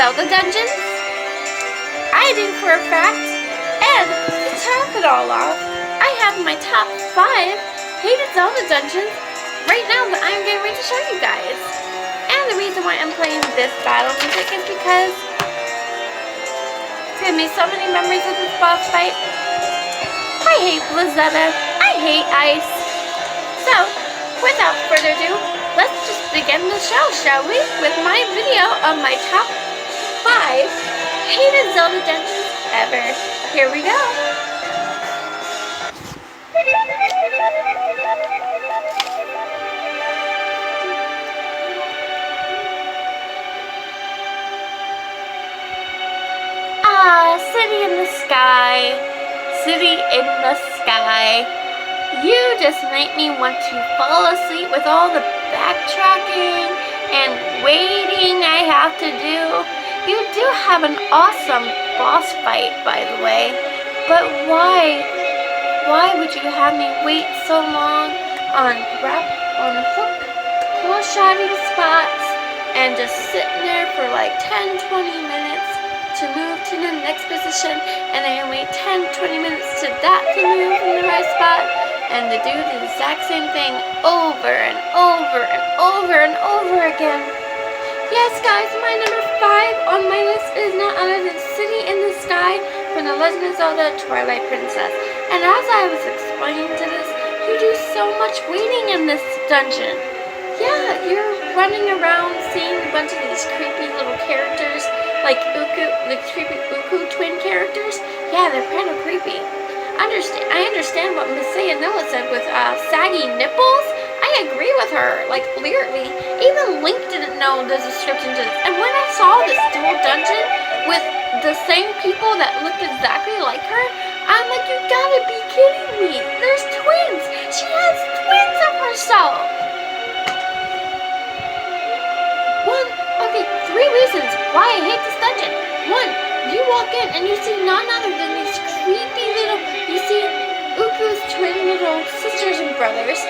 Zelda dungeons? I do for a fact. And to top it all off, I have my top 5 hated Zelda dungeons right now that I'm getting ready to show you guys. And the reason why I'm playing this battle music is because it's giving me so many memories of this boss fight. I hate Blizzetta. I hate ice. So, without further ado, let's just begin the show, shall we? With my video of my top 5 hated Zelda dungeons ever. Here we go. City in the sky. City in the sky. You just make me want to fall asleep with all the backtracking and waiting I have to do. You do have an awesome boss fight, by the way, but why would you have me wait so long on hook, close-shotting spots, and just sitting there for like 10-20 minutes to move to the next position, and then wait 10-20 minutes to move in the right spot, and to do the exact same thing over and over and over and over again. Yes, guys, my number 5 on my list is not other than City in the Sky from The Legend of Zelda Twilight Princess. And as I was explaining to this, you do so much waiting in this dungeon. Yeah, you're running around seeing a bunch of these creepy little characters, like the creepy Uku twin characters. Yeah, they're kind of creepy. I understand what Miss Sayanilla said with saggy nipples. I agree with her, like lyrically. Even Link didn't know the description to this. And when I saw this dual dungeon with the same people that looked exactly like her, I'm like, you gotta be kidding me. There's twins. She has twins of herself. 3 reasons why I hate this dungeon. 1, you walk in and you see none other than these creepy little, you see Uku's twin little sisters and brothers.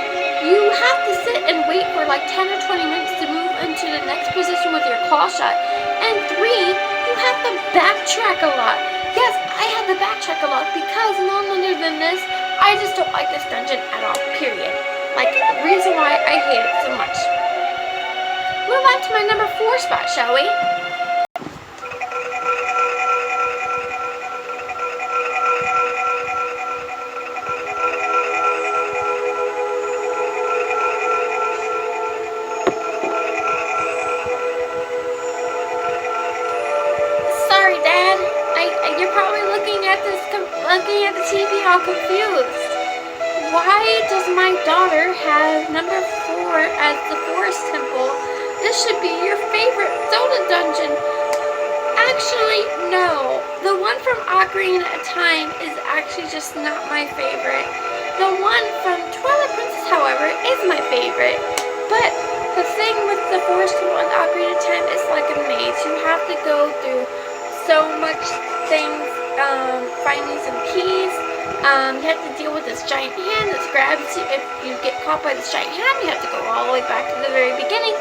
You have to sit and wait for like 10 or 20 minutes to move into the next position with your claw shot. And 3, you have to backtrack a lot. Yes, I had to backtrack a lot because none other than this, I just don't like this dungeon at all, period. Like, the reason why I hate it so much. Move on to my number 4 spot, shall we? Sorry, Dad. You're probably looking at the TV all confused. Why does my daughter have number 4 as the Forest Temple? This should be your favorite Zelda dungeon. Actually, no. The one from Ocarina of Time is actually just not my favorite. The one from Twilight Princess, however, is my favorite. But the thing with the Forest Temple and Ocarina of Time is like a maze. You have to go through so much things, finding some keys. You have to deal with this giant hand that grabs you. If you get caught by this giant hand, you have to go all the way back to the very beginning.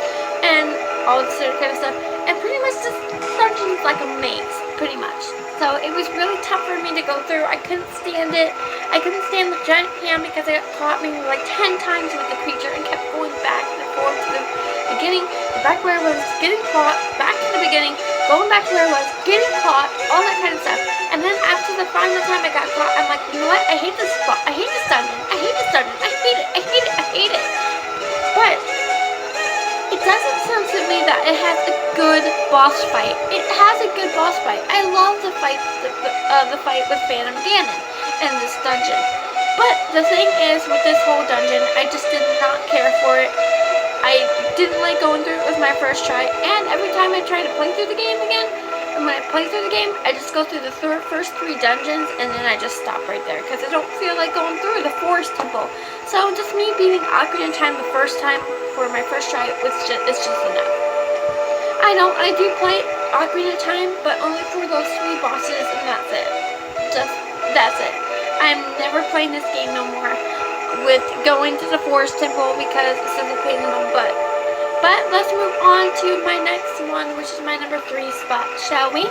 And all this sort of kind of stuff. And pretty much this dungeon is like a maze, pretty much. So it was really tough for me to go through. I couldn't stand it. I couldn't stand the giant hand because it caught me like 10 times with the creature and kept going back and forth to the beginning, back where I was, getting caught, back to the beginning, going back to where I was, getting caught, all that kind of stuff. And then after the final time I got caught, I'm like, you know what? I hate this spot. I hate this dungeon. I hate this dungeon. I hate it. I hate it. I hate it. But it doesn't sound to me that it has a good boss fight. It has a good boss fight. I love the fight with Phantom Ganon in this dungeon. But the thing is, with this whole dungeon, I just did not care for it. I didn't like going through it with my first try, and every time I try to play through the game again, and when I play through the game, I just go through the first 3 dungeons, and then I just stop right there, because I don't feel like going through the Forest Temple. So just me beating Ocarina of Time the first time for my first try, it's just enough. I do play Ocarina of Time, but only for those 3 bosses, and that's it. That's it. I'm never playing this game no more with going to the Forest Temple because it's such a pain in the butt. But let's move on to my next one, which which is my number 3 spot, shall we?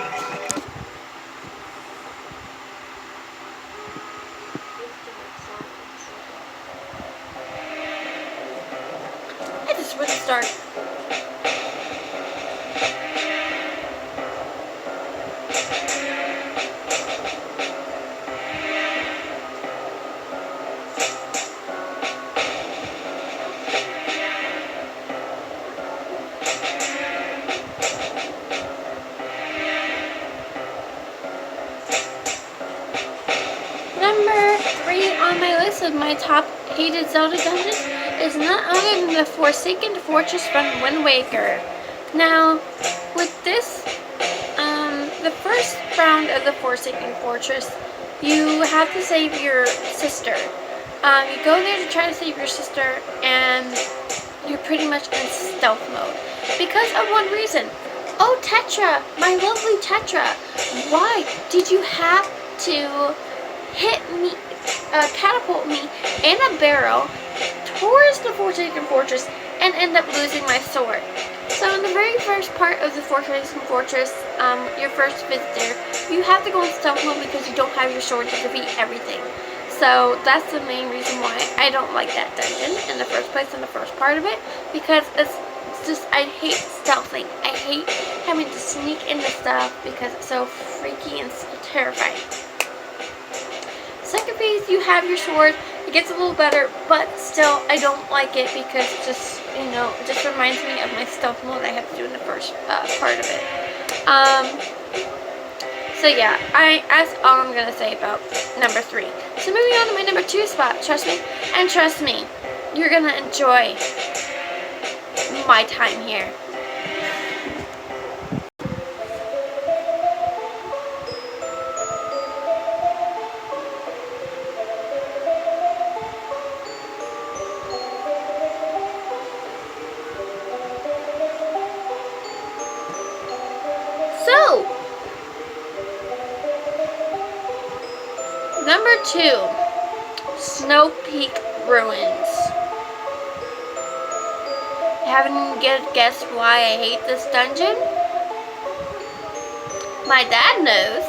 I just wouldn't start. Number 3 on my list of my top hated Zelda dungeons is none other than the Forsaken Fortress from Wind Waker. Now, with this, the first round of the Forsaken Fortress, you have to save your sister. You go there to try to save your sister, and you're pretty much in stealth mode. Because of one reason. Oh, Tetra, my lovely Tetra, why did you have to hit me, catapult me in a barrel towards the Forsaken Fortress and end up losing my sword? So in the very first part of the Forsaken Fortress, your first visit there, you have to go in stealth mode because you don't have your sword to defeat everything. So that's the main reason why I don't like that dungeon in the first place, in the first part of it, because it's just, I hate stealthing. I hate having to sneak into stuff because it's so freaky and so terrifying. Second phase, you have your sword. It gets a little better, but still, I don't like it because it just, you know, it just reminds me of my stealth mode I have to do in the first part of it. So yeah, that's all I'm gonna say about number 3. So moving on to my number 2 spot. Trust me, you're gonna enjoy my time here. So, number 2, Snow Peak Ruins. Haven't guessed why I hate this dungeon? My dad knows.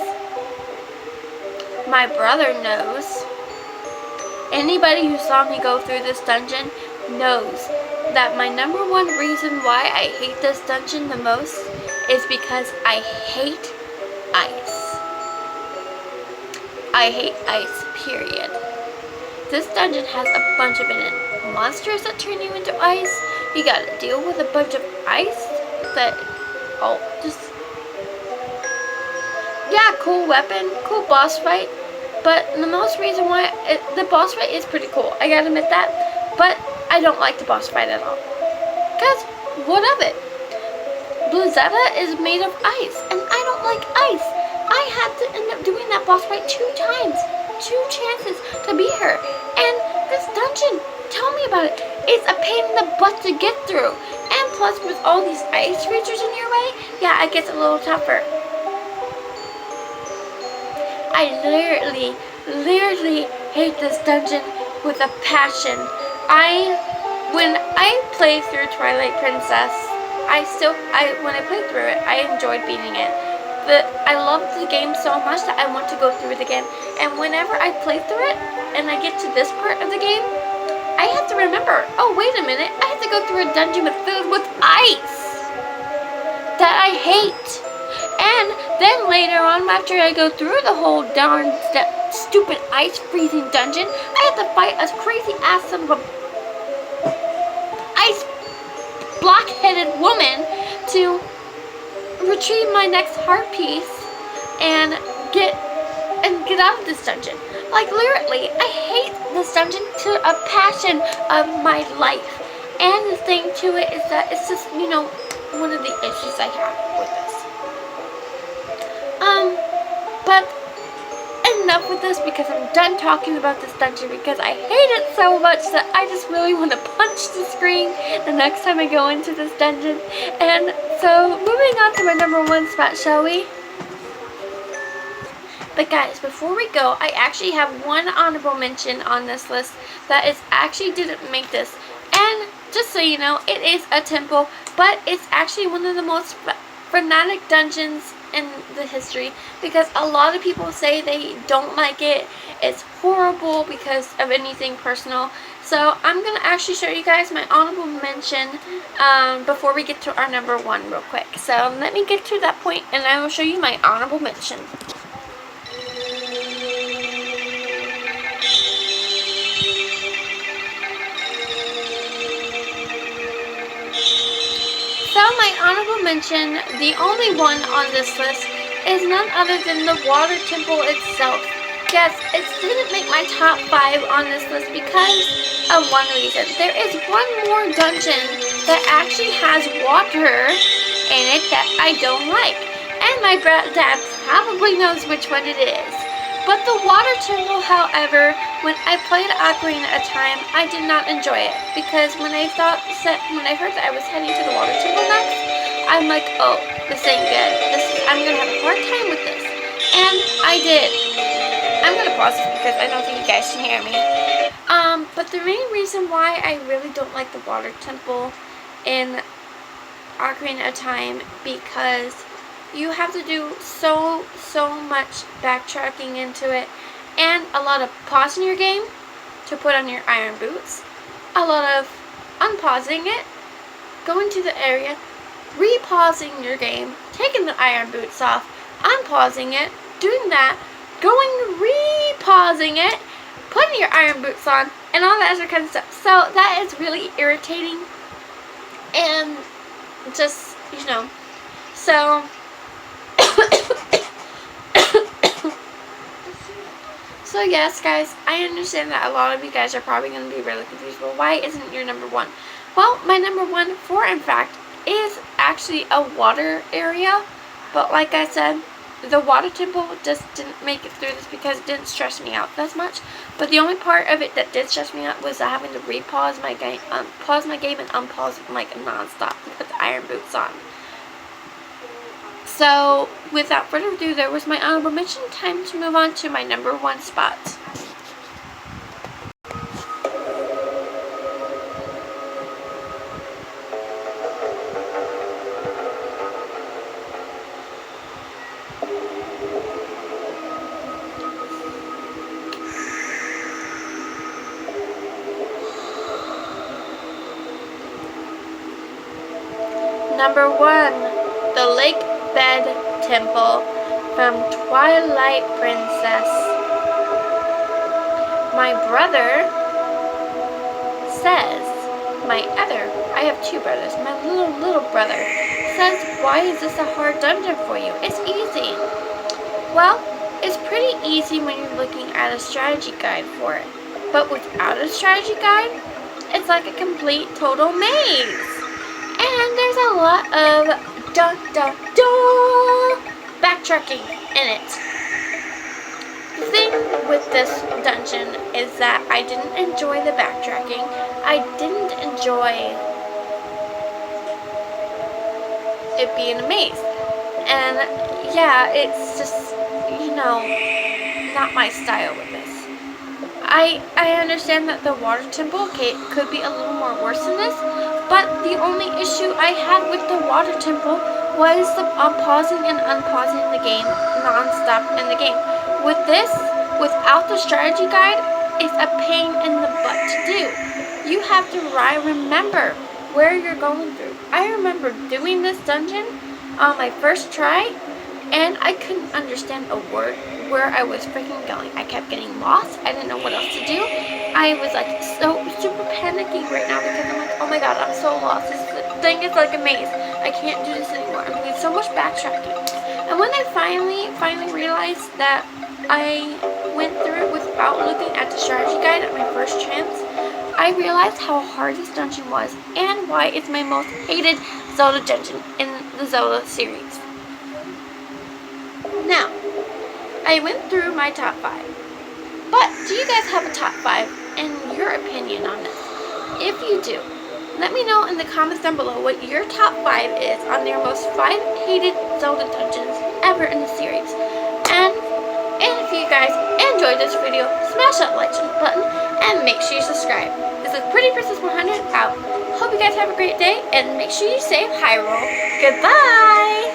My brother knows. Anybody who saw me go through this dungeon knows that my number 1 reason why I hate this dungeon the most is because I hate ice. I hate ice, period. This dungeon has a bunch of monsters that turn you into ice. You gotta deal with a bunch of ice that, yeah, cool weapon, cool boss fight. But the most reason why, the boss fight is pretty cool, I gotta admit that. But I don't like the boss fight at all. Because, what of it? Zelda is made of ice, and I don't like ice. I had to end up doing that boss fight 2 times. 2 chances to beat her. And this dungeon, tell me about it. It's a pain in the butt to get through. And plus, with all these ice creatures in your way, yeah, it gets a little tougher. I literally hate this dungeon with a passion. When I played through Twilight Princess, when I played through it, I enjoyed beating it. I loved the game so much that I want to go through it again. And whenever I play through it, and I get to this part of the game, I have to remember, oh wait a minute, I have to go through a dungeon filled with ice that I hate. And then later on, after I go through the whole darn stupid ice freezing dungeon, I have to fight a crazy ass son of a ice block-headed woman to retrieve my next heart piece and get out of this dungeon. Like, literally, I hate this dungeon to a passion of my life. And the thing to it is that it's just, you know, one of the issues I have with this. But enough with this, because I'm done talking about this dungeon because I hate it so much that I just really want to punch the screen the next time I go into this dungeon. And so, moving on to my number 1 spot, shall we? But guys, before we go, I actually have one honorable mention on this list that actually didn't make this. And just so you know, it is a temple, but it's actually one of the most fanatic dungeons in the history, because a lot of people say they don't like it. It's horrible because of anything personal. So I'm going to actually show you guys my honorable mention before we get to our number 1 real quick. So let me get to that point and I will show you my honorable mention. So my honorable mention, the only one on this list, is none other than the water temple itself. Yes, it didn't make my top 5 on this list because of one reason. There is one more dungeon that actually has water in it that I don't like. And my dad probably knows which one it is. But the water temple, however, when I played Ocarina of Time, I did not enjoy it. Because when I heard that I was heading to the water temple next, I'm like, oh, this ain't good. I'm going to have a hard time with this. And I did. I'm going to pause this because I don't think you guys can hear me. But the main reason why I really don't like the water temple in Ocarina of Time, because you have to do so much backtracking into it, and a lot of pausing your game to put on your iron boots, a lot of unpausing it, going to the area, repausing your game, taking the iron boots off, unpausing it, doing that, going repausing it, putting your iron boots on, and all that other kind of stuff. So that is really irritating, and just, so so yes, guys, I understand that a lot of you guys are probably going to be really confused. Well, why isn't your number 1? Well, my number 1, in fact, is actually a water area. But like I said, the water temple just didn't make it through this because it didn't stress me out that much. But the only part of it that did stress me out was having to pause my game and unpause like non-stop to put the iron boots on. So, without further ado, there was my honorable mention. Time to move on to my number 1 spot. Number 1, the Lake Bed Temple from Twilight Princess. My brother says, I have 2 brothers, my little brother says, why is this a hard dungeon for you? It's easy. Well, it's pretty easy when you're looking at a strategy guide for it. But without a strategy guide, it's like a complete total maze. And there's a lot of backtracking in it. The thing with this dungeon is that I didn't enjoy the backtracking. I didn't enjoy it being a maze. And yeah, it's just, not my style with this. I understand that the water temple could be a little more worse than this, but the only issue I had with the water temple was the pausing and unpausing the game non-stop in the game. With this, without the strategy guide, it's a pain in the butt to do. You have to remember where you're going through. I remember doing this dungeon on my first try, and I couldn't understand a word where I was freaking going. I kept getting lost. I didn't know what else to do. I was like so super panicking right now because I'm like, oh my god, I'm so lost. This thing is like a maze. I can't do this anymore. I'm doing so much backtracking. And when I finally realized that I went through it without looking at the strategy guide at my first chance, I realized how hard this dungeon was and why it's my most hated Zelda dungeon in the Zelda series. Now, I went through my top 5. But do you guys have a top 5 and your opinion on this? If you do, let me know in the comments down below what your top 5 is on your most 5 hated Zelda dungeons ever in the series. And if you guys enjoyed this video, smash that like button and make sure you subscribe. This is Pretty Princess 100 out. Hope you guys have a great day and make sure you say Hyrule. Goodbye!